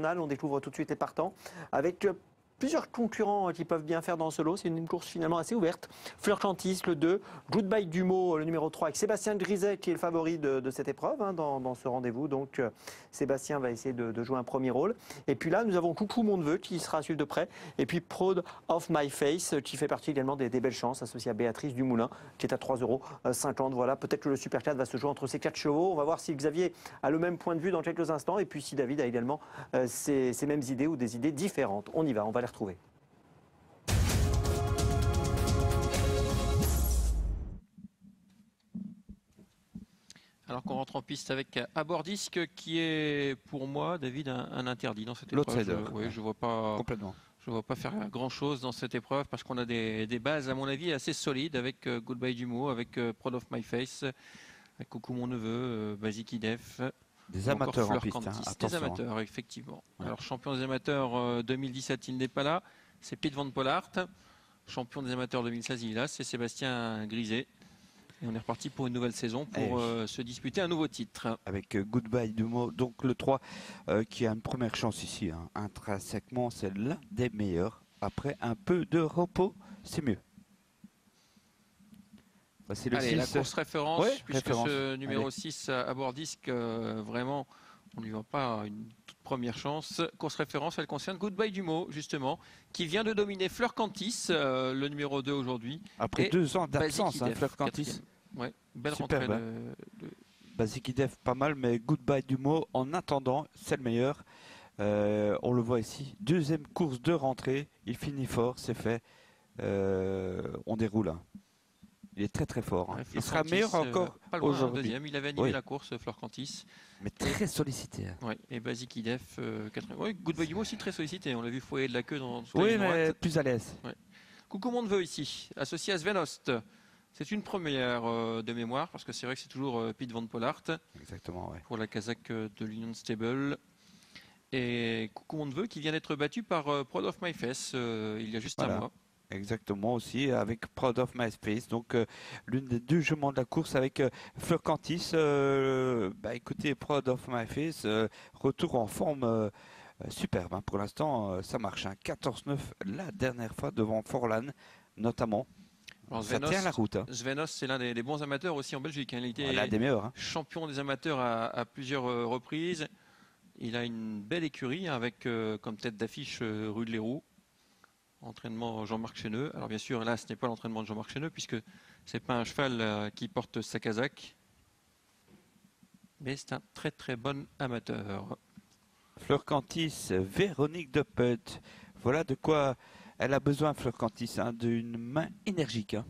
On découvre tout de suite les partants avec plusieurs concurrents qui peuvent bien faire dans ce lot. C'est une course finalement assez ouverte. Fleur Cantis, le 2. Goodbye Dumo, le numéro 3, avec Sébastien Griset qui est le favori de cette épreuve dans ce rendez-vous. Donc Sébastien va essayer de jouer un premier rôle. Et puis là, nous avons Coucou Mondeveux qui sera à suivre de près. Et puis Proud of My Face qui fait partie également des belles chances, associé à Béatrice Dumoulin qui est à 3,50 €. Voilà, peut-être que le Super 4 va se jouer entre ces 4 chevaux. On va voir si Xavier a le même point de vue dans quelques instants. Et puis si David a également ces mêmes idées ou des idées différentes. On y va, on va les retrouver. Alors qu'on rentre en piste avec Abordisque qui est pour moi, David, un interdit dans cette épreuve. Oui, je vois pas complètement. Je ne vois pas faire grand-chose dans cette épreuve parce qu'on a des bases, à mon avis, assez solides avec Goodbye Dumo, avec Proud of My Face, avec Coucou Mon Neveu, Basic Idef. Des amateurs en piste, des amateurs, effectivement. Ouais. Alors, champion des amateurs 2017, il n'est pas là. C'est Piet van Pollard. Champion des amateurs 2016, il est là. C'est Sébastien Griset. Et on est reparti pour une nouvelle saison pour se disputer un nouveau titre. Avec Goodbye Dumo, donc le 3 qui a une première chance ici. Hein. Intrinsèquement, c'est l'un des meilleurs. Après un peu de repos, c'est mieux. Voici le 6. La course référence, puisque ce numéro 6 à Abordisque, vraiment, on ne lui voit pas une toute première chance. Course référence, elle concerne Goodbye Dumo, justement, qui vient de dominer Fleur Cantis, le numéro 2 aujourd'hui. Après 2 ans d'absence, hein, Fleur Cantis. Ouais, belle rentrée. Basic Idef, pas mal, mais Goodbye Dumo, en attendant, c'est le meilleur. On le voit ici. Deuxième course de rentrée, il finit fort, c'est fait. On déroule. Hein. Il est très très fort. Hein. Ouais, il sera meilleur encore aujourd'hui. Deuxième, il avait animé la course, Fleur Cantis. Mais très sollicité. Hein. Ouais, et Basic Idef, Goodbye Dumo aussi très sollicité. On l'a vu foyer de la queue dans. Oui, mais plus à l'aise. Ouais. Coucou Mondeveux ici, associé à Sven Host. C'est une première de mémoire parce que c'est vrai que c'est toujours Piet van Pollard. Exactement, ouais. Pour la casaque de l'Union Stable. Et Coucou Mondeveux qui vient d'être battu par Proud of My Face il y a juste un mois. Exactement aussi avec Proud of My Face, donc l'une des deux juments de la course avec Fleur Cantis. Écoutez, Proud of My Face, retour en forme superbe. Hein. Pour l'instant, ça marche. Hein. 14-9 la dernière fois devant Forlan, notamment. Alors, ça tient la route. Hein. Svenos, c'est l'un des bons amateurs aussi en Belgique. Hein. Il était l'un des meilleurs. Hein. Champion des amateurs à plusieurs reprises. Il a une belle écurie avec comme tête d'affiche rue de Léroux. Entraînement Jean-Marc Cheneux. Alors bien sûr, là, ce n'est pas l'entraînement de Jean-Marc Cheneux puisque c'est pas un cheval qui porte sa casaque. Mais c'est un très très bon amateur. Fleur Cantis, Véronique de Put. Voilà de quoi elle a besoin, Fleur Cantis, hein, d'une main énergique. Hein.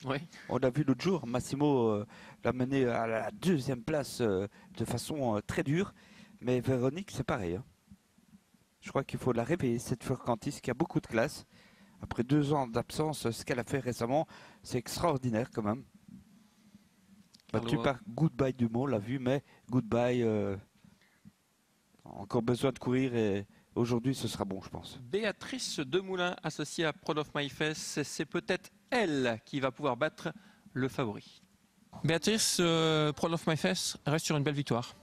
Oui. On l'a vu l'autre jour, Massimo l'a mené à la deuxième place de façon très dure. Mais Véronique, c'est pareil. Hein. Je crois qu'il faut la réveiller, cette Fleur Cantis qui a beaucoup de classe. Après 2 ans d'absence, ce qu'elle a fait récemment, c'est extraordinaire quand même. Battu par Goodbye Dumo, on l'a vu, mais Goodbye, encore besoin de courir et aujourd'hui ce sera bon, je pense. Béatrice Demoulin, associée à Proud of My Face, c'est peut-être elle qui va pouvoir battre le favori. Béatrice, Proud of My Face reste sur une belle victoire.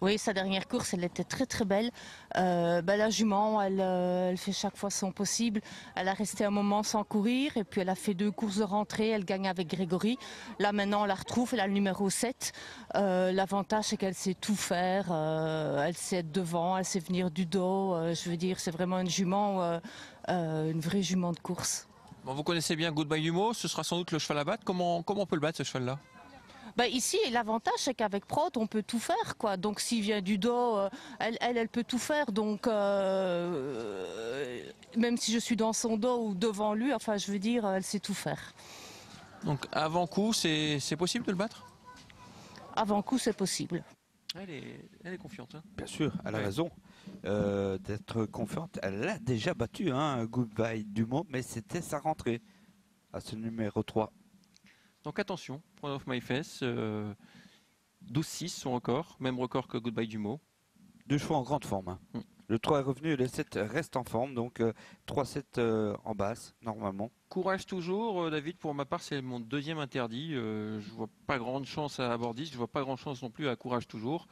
Oui, sa dernière course, elle était très très belle. La jument, elle fait chaque fois son possible. Elle a resté un moment sans courir et puis elle a fait 2 courses de rentrée. Elle gagne avec Grégory. Là maintenant, on la retrouve. Elle a le numéro 7. L'avantage, c'est qu'elle sait tout faire. Elle sait être devant, elle sait venir du dos. Je veux dire, c'est vraiment une jument, une vraie jument de course. Bon, vous connaissez bien Goodbye Dumo. Ce sera sans doute le cheval à battre. Comment on peut le battre, ce cheval-là ? Ici, l'avantage, c'est qu'avec Proud, on peut tout faire, quoi. Donc, s'il vient du dos, elle peut tout faire. Donc, même si je suis dans son dos ou devant lui, enfin, je veux dire, elle sait tout faire. Donc, avant coup, c'est possible de le battre ? Avant coup, c'est possible. Elle est confiante. Hein. Bien sûr, elle a raison d'être confiante. Elle l'a déjà battu, hein, Goodbye Dumo, mais c'était sa rentrée à ce numéro 3. Donc attention, Proud of My Face, 12-6 son record, même record que Goodbye Dumo. 2 chevaux en grande forme. Hein. Le 3 est revenu et le 7 reste en forme, donc 3-7 en basse, normalement. Courage toujours, David, pour ma part, c'est mon deuxième interdit. Je vois pas grande chance à Abordisque, je vois pas grande chance non plus à Courage toujours.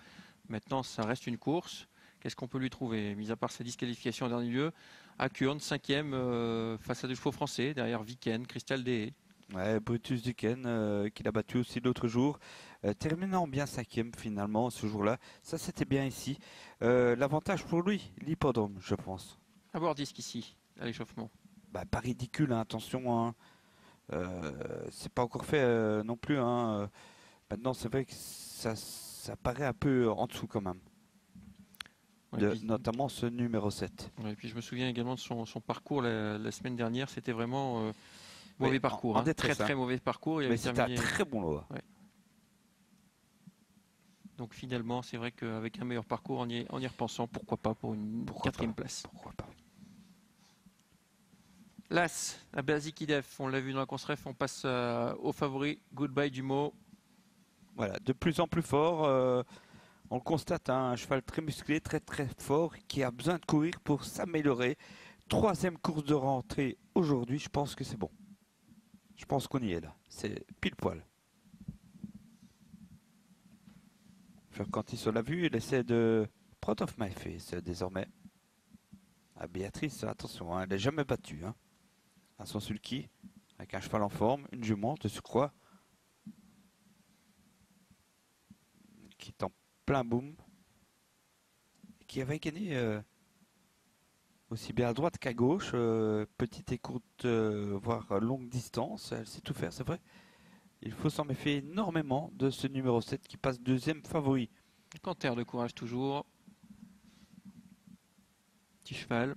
Maintenant, ça reste une course. qu'est-ce qu'on peut lui trouver? Mis à part sa disqualification en dernier lieu, à Kurn, 5e face à des chevaux français, derrière Viken, Crystal DE. Ouais, Brutus Duquesne qu'il a battu aussi l'autre jour, terminant bien 5e finalement ce jour-là. Ça c'était bien ici. L'avantage pour lui, l'hippodrome, je pense. À bord disque ici, à l'échauffement. Bah, pas ridicule, hein, attention. Hein. C'est pas encore fait non plus. Hein. Maintenant, c'est vrai que ça paraît un peu en dessous quand même. Ouais, puis, Notamment ce numéro 7. ouais, et puis je me souviens également de son parcours la semaine dernière. C'était vraiment mauvais Oui, parcours. en Hein. détresse, Très très mauvais parcours. Il Mais avait c'était terminé... un très bon lot. Ouais. Donc finalement, c'est vrai qu'avec un meilleur parcours, en y repensant, pourquoi pas pour une 4e place. Pourquoi pas. L'As, à Bazikidef, on l'a vu dans la course ref, on passe au favori Goodbye Dumo. Voilà, de plus en plus fort. On le constate, hein, un cheval très musclé, très très fort, qui a besoin de courir pour s'améliorer. 3e course de rentrée aujourd'hui, je pense que c'est bon. Je pense qu'on y est là. C'est pile poil. Quand on l'a vu, il essaie de Proud of My Face désormais. Ah, Béatrice, attention, hein, elle n'est jamais battue. Hein. À son sulky, avec un cheval en forme, une jument de surcroît, qui est en plein boom, qui avait gagné aussi bien à droite qu'à gauche, petite et courte, voire longue distance. Elle sait tout faire, c'est vrai. Il faut s'en méfier énormément de ce numéro 7 qui passe 2e favori. Canter de courage toujours. Petit cheval.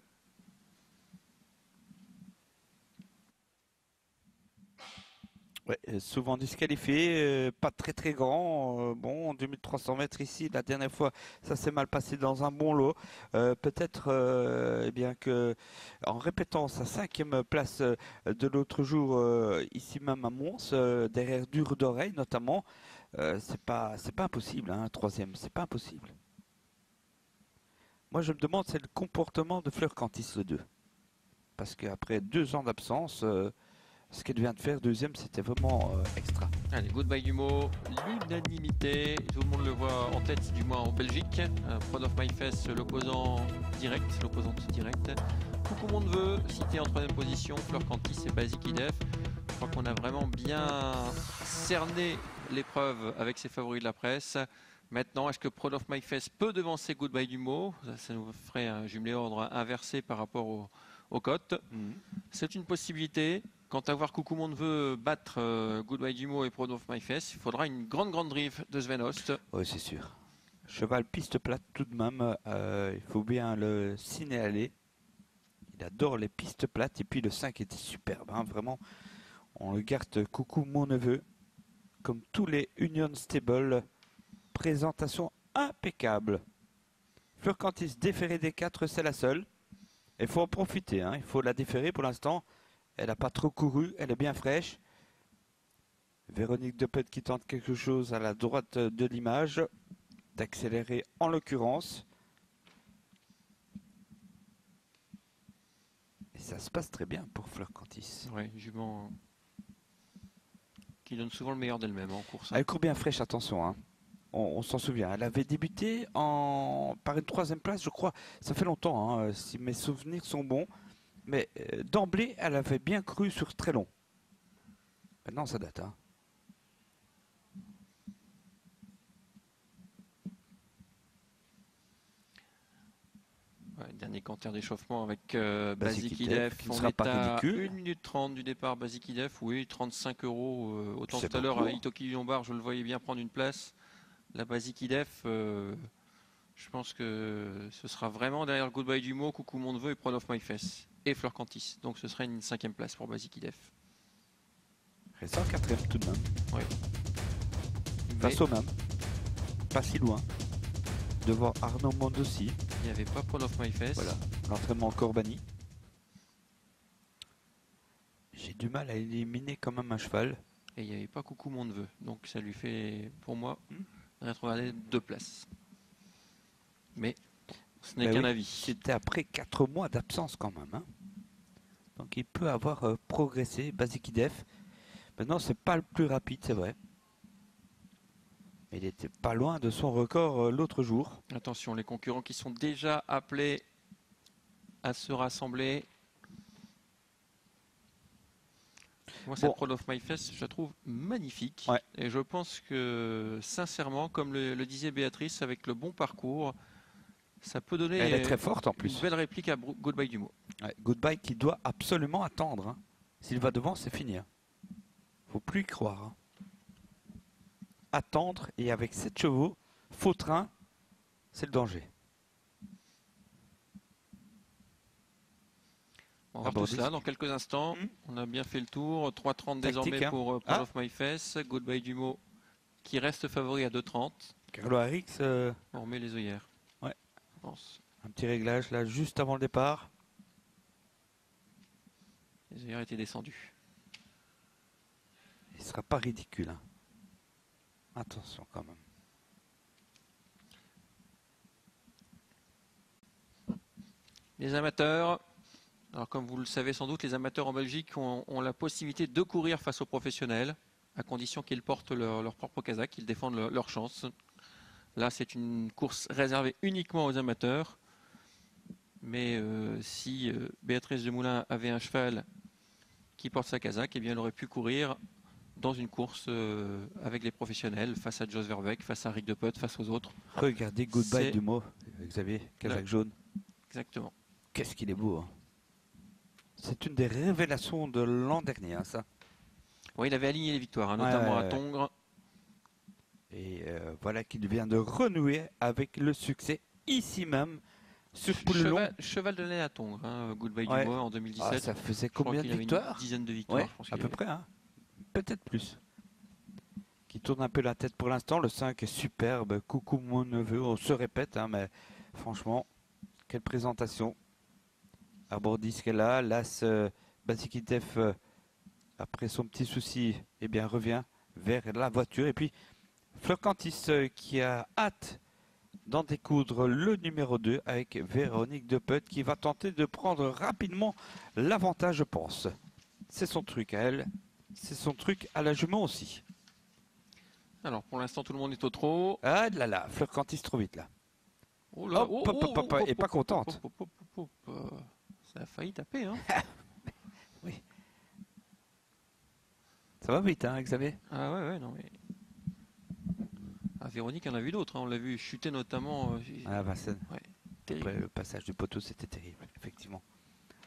Ouais, souvent disqualifié, pas très très grand. Bon, 2300 mètres ici, la dernière fois, ça s'est mal passé dans un bon lot. Peut-être eh bien que, en répétant sa 5e place de l'autre jour, ici même à Mons, derrière Dur d'Oreille notamment, c'est pas impossible, hein, 3e, c'est pas impossible. Moi, je me demande, c'est le comportement de Fleur Cantis, le 2. Parce qu'après 2 ans d'absence, ce qu'elle vient de faire 2e, c'était vraiment extra. Allez, Goodbye Dumo, l'unanimité. Tout le monde le voit en tête, du moins en Belgique. Proud of My Face, l'opposante directe. Coucou mon neveu, cité en 3e position. Fleur Cantis et Bazikidef. Je crois qu'on a vraiment bien cerné l'épreuve avec ses favoris de la presse. Maintenant, est-ce que Proud of My Face peut devancer Goodbye Dumo? Ça nous ferait un jumelé ordre inversé par rapport aux cotes. C'est une possibilité. Quant à voir Coucou mon neveu battre Goodbye Dumo et Proud of My Face, il faudra une grande drive de Sven Host. Oui, c'est sûr. Cheval piste plate tout de même, il faut bien le signaler. Il adore les pistes plates et puis le 5 était superbe, hein, vraiment. On le garde Coucou mon neveu, comme tous les Union Stable. Présentation impeccable. Fleur Cantis déférée des 4, c'est la seule. Il faut en profiter, hein, il faut la déférer pour l'instant. Elle n'a pas trop couru, elle est bien fraîche. Véronique Depet qui tente quelque chose à la droite de l'image, d'accélérer en l'occurrence. Et ça se passe très bien pour Fleur Cantis. Oui, jument qui donne souvent le meilleur d'elle-même en course. Elle court bien fraîche, attention. Hein. On s'en souvient. Elle avait débuté par une 3e place, je crois. Ça fait longtemps, hein, si mes souvenirs sont bons. Mais d'emblée, elle avait bien cru sur très long. Maintenant, ça date. Hein. Ouais, dernier canter d'échauffement avec Bazikidef, Bazikidef. qui ne On sera est pas à ridicule. 1 minute 30 du départ Bazikidef. Oui, 35 €. Autant C'est tout à l'heure beaucoup. à Itoki Lombard, je le voyais bien prendre une place. La Bazikidef, je pense que ce sera vraiment derrière Goodbye Dumo, Coucou mon neveu et Proud of My Face. Et Fleur Cantis. Donc ce serait une 5e place pour Bazikidef. Reste en 4e tout de même. Oui. Face au même. Pas si loin. Devant Arnaud Mondossi. Il n'y avait pas Proud of My Face. Voilà. L'entraînement Corbani. J'ai du mal à éliminer quand même un cheval. Et il n'y avait pas Coucou mon neveu. Donc ça lui fait, pour moi, rétrograder 2 places. Mais ce n'est Ben qu'un oui, avis. C'était après 4 mois d'absence quand même. Hein. Donc il peut avoir progressé, Bazikidef. Maintenant, c'est pas le plus rapide, c'est vrai. Mais il était pas loin de son record l'autre jour. Attention, les concurrents qui sont déjà appelés à se rassembler. Moi, cette Bon. Proud of My Face, je la trouve magnifique. Ouais. Et je pense que, sincèrement, comme le disait Béatrice, avec le bon parcours, ça peut donner Elle est très forte en une plus. belle réplique à Goodbye Dumo. Ouais, Goodbye qui doit absolument attendre. Hein. S'il va devant, c'est fini. Hein. Faut plus y croire. Hein. Attendre et avec 7 chevaux, faux train, c'est le danger. On va voir tout cela dans quelques instants. On a bien fait le tour. 3,30 désormais hein. pour Proud of My Face. Goodbye Dumo qui reste favori à 2,30. Carlo Harix, On remet les œillères. Ouais. Je pense. un petit réglage là juste avant le départ. Les œillères étaient descendues. Il ne sera pas ridicule. Hein. Attention quand même. Les amateurs. Alors comme vous le savez sans doute, les amateurs en Belgique ont la possibilité de courir face aux professionnels, à condition qu'ils portent leur propre casaque, qu'ils défendent leur chance. Là, c'est une course réservée uniquement aux amateurs. Mais si Béatrice Dumoulin avait un cheval qui porte sa casaque, eh bien, elle aurait pu courir dans une course avec les professionnels, face à Jos Verbeek, face à Rick de Putt, face aux autres. Regardez Goodbye Dumo, Xavier, casaque jaune. Exactement. Qu'est-ce qu'il est beau. Hein. C'est une des révélations de l'an dernier, hein, ça. Oui, il avait aligné les victoires, hein, notamment à Tongres. Et voilà qu'il vient de renouer avec le succès ici même sur Poulelon. Cheval de l'année à Tongres, hein, Goodbye Dumo en 2017. Ah, ça faisait combien de victoires? Une dizaine de victoires. Ouais, je pense à peu près, hein. Peut-être plus. Qui tourne un peu la tête pour l'instant. Le 5 est superbe. Coucou mon neveu, on se répète, hein, mais franchement, quelle présentation. Arbordisque est là, l'As Basikitev, après son petit souci, eh bien, revient vers la voiture. Et puis, Fleur Cantis qui a hâte d'en découdre le numéro 2 avec Véronique De Putt qui va tenter de prendre rapidement l'avantage, je pense. C'est son truc à elle, c'est son truc à la jument aussi. Alors, pour l'instant, tout le monde est au trot. Ah là là, Fleur Cantis trop vite là. Oh là, Et pas contente. Ça a failli taper, hein. Oui. Ça va vite, hein, Xavier? Ah ouais, non mais... Ah, Véronique en a vu d'autres, hein. On l'a vu chuter notamment... Ah, Vincennes. Ouais, Après le passage du poteau, c'était terrible, effectivement.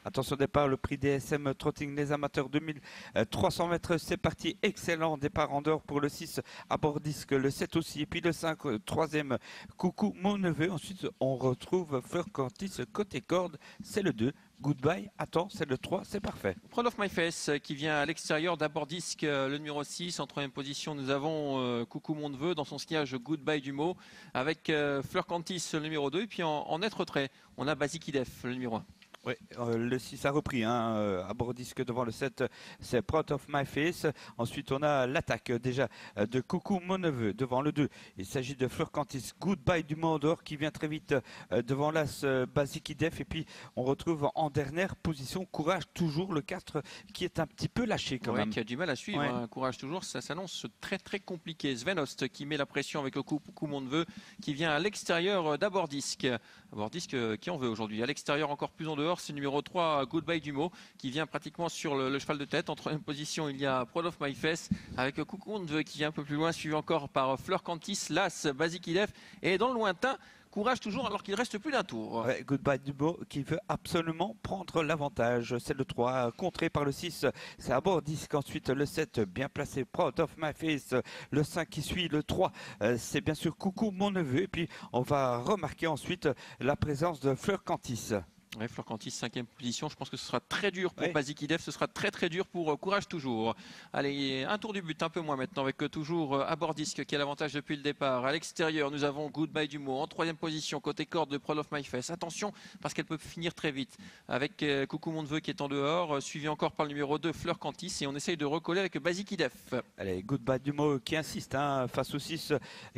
Attention au départ, le prix DSM Trotting les amateurs 2300 mètres, c'est parti. Excellent départ en dehors pour le 6 à Bordisque, le 7 aussi, et puis le 5, troisième, Coucou mon neveu. Ensuite, on retrouve Fleur Cantis côté corde, c'est le 2. Goodbye, attends, c'est le 3, c'est parfait. Proud of My Face qui vient à l'extérieur d'Abordisque, le numéro 6. En troisième position, nous avons Coucou mon neveu dans son skiage Goodbye Dumo avec Fleur Cantis, le numéro 2. Et puis en net retrait, on a Basikitev, le numéro 1. Oui, le 6 a repris, hein, à Bordisque devant le 7, c'est Proud of My Face. Ensuite, on a l'attaque déjà de Coucou mon neveu devant le 2. Il s'agit de Fleur Cantis, Goodbye du Mondor qui vient très vite devant l'As Basikitev. Et puis, on retrouve en dernière position Courage toujours, le 4 qui est un petit peu lâché quand même. Qui a du mal à suivre, Ouais. hein. Courage toujours, ça s'annonce très très compliqué. Sven Host qui met la pression avec le Coucou mon neveu qui vient à l'extérieur d'Abordisque. Abordisque qui en veut aujourd'hui. À l'extérieur, encore plus en dehors, c'est le numéro 3, Goodbye Dumo, qui vient pratiquement sur le cheval de tête. En troisième position, il y a Proud of My Face, avec Coucou mon neveu qui vient un peu plus loin, suivi encore par Fleur Cantis, l'As Basikitev. Et dans le lointain, Courage toujours, alors qu'il reste plus d'un tour. Ouais, Goodbye Dumo qui veut absolument prendre l'avantage. C'est le 3, contré par le 6, c'est à Bordisque. Ensuite, le 7, bien placé, Proud of My Face. Le 5 qui suit, le 3, c'est bien sûr Coucou mon neveu. Et puis, on va remarquer ensuite la présence de Fleur Cantis. Ouais, Fleur Cantis, 5e position. Je pense que ce sera très dur pour Ouais. Basikitev. Ce sera très très dur pour Courage toujours. Allez, un tour du but, un peu moins maintenant, avec toujours Abordisque qui a l'avantage depuis le départ. À l'extérieur, nous avons Goodbye Dumo en 3e position, côté corde de Proud of My Face. Attention, parce qu'elle peut finir très vite. Avec Coucou mon neveu qui est en dehors, suivi encore par le numéro 2, Fleur Cantis. Et on essaye de recoller avec Basikitev. Allez, Goodbye Dumo qui insiste, hein, face au 6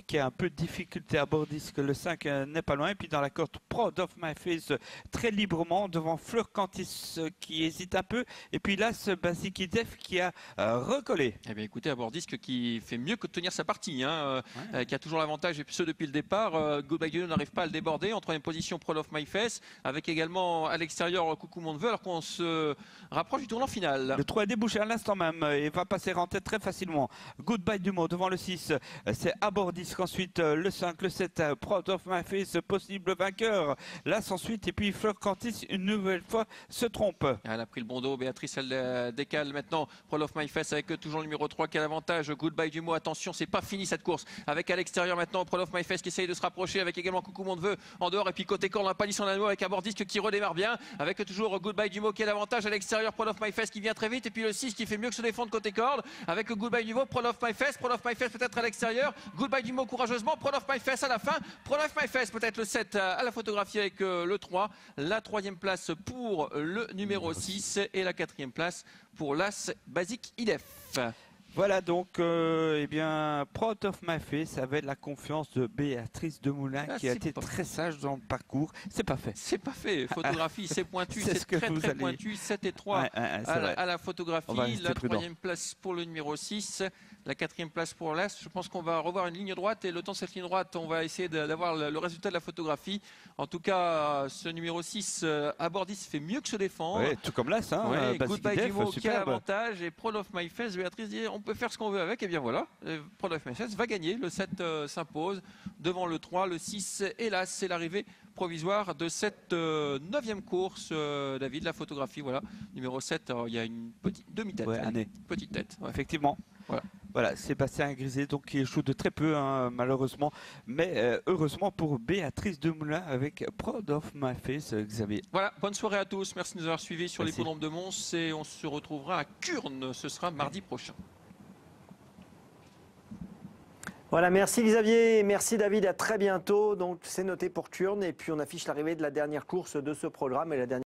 qui a un peu de difficulté à Bordisque. Le 5 n'est pas loin. Et puis dans la corde, Proud of My Face, très libre librement devant Fleur Cantis qui hésite un peu. Et puis là, ce Basikidef qui a recollé. Eh bien, écoutez, Abordisque qui fait mieux que de tenir sa partie, hein, qui a toujours l'avantage, et ce depuis le départ. Goodbye Duno n'arrive pas à le déborder. En troisième position, Prol of My Face, avec également à l'extérieur Coucou Mon Neveu, alors qu'on se rapproche du tournant final. Le 3 est débouché à l'instant même et va passer en tête très facilement. Goodbye Dumo devant le 6, c'est Abordisque. Ensuite, le 5, le 7, Proud of My Face, possible vainqueur. Là, ensuite, et puis Fleur Cantis, une nouvelle fois, se trompe. Elle a pris le bon dos. Béatrice, elle décale maintenant. Prol of My Face avec toujours le numéro 3 qui a l'avantage. Goodbye Dumo, attention, c'est pas fini cette course. Avec à l'extérieur maintenant Prol of My Face qui essaye de se rapprocher, avec également Coucou Mon Neveu en dehors. Et puis côté corps, on n'a pas dit son anneau avec Abordisque qui redémarre bien. Avec toujours Goodbye Dumo qui a l'avantage à l'extérieur. Prol of My Face qui vient très vite. Et puis le 6 qui fait mieux que se défendre côté corde. Avec Goodbye Dumo, Prol of My Face peut-être à l'extérieur. Goodbye Dumo courageusement. Prol of My Face à la fin. Prol of My Face peut-être le 7 à la photographie avec le 3. La 3e place pour le numéro 6 et la 4e place pour l'As Basic IDEF. Voilà donc, eh bien, Proud of My Face avait la confiance de Béatrice Demoulin qui a été très sage dans le parcours. C'est pas fait. C'est pas fait. Photographie, c'est pointu, C'est c'est ce que très vous très allez- pointu. 7 et 3 Ouais, à la photographie. On va rester La prudent. 3e place pour le numéro 6. La 4e place pour l'As. Je pense qu'on va revoir une ligne droite et le temps de cette ligne droite, on va essayer d'avoir le résultat de la photographie. En tout cas, ce numéro 6, Abordis fait mieux que se défendre. Ouais, tout comme l'As, hein, Ouais, Basic Goodbye Def, Dumo qui a superbe. l'avantage et Proud of My Face, Béatrice dit on peut faire ce qu'on veut avec, et bien voilà, Proud of My Face va gagner, le 7 s'impose devant le 3, le 6, hélas c'est l'arrivée provisoire de cette 9e course, David, la photographie, voilà, numéro 7, il y a une petite demi-tête, Ouais, allez, année. petite tête, ouais. Effectivement. Voilà. Voilà, Sébastien Grisé, donc qui échoue de très peu, hein, malheureusement. Mais heureusement pour Béatrice Demoulin avec Proud of My Face, Xavier. Voilà, bonne soirée à tous, merci de nous avoir suivis sur Merci. l'hippodrome de Mons et on se retrouvera à Curnes, ce sera mardi prochain. Voilà, merci Xavier, merci David, à très bientôt. Donc c'est noté pour Turne et puis on affiche l'arrivée de la dernière course de ce programme et la dernière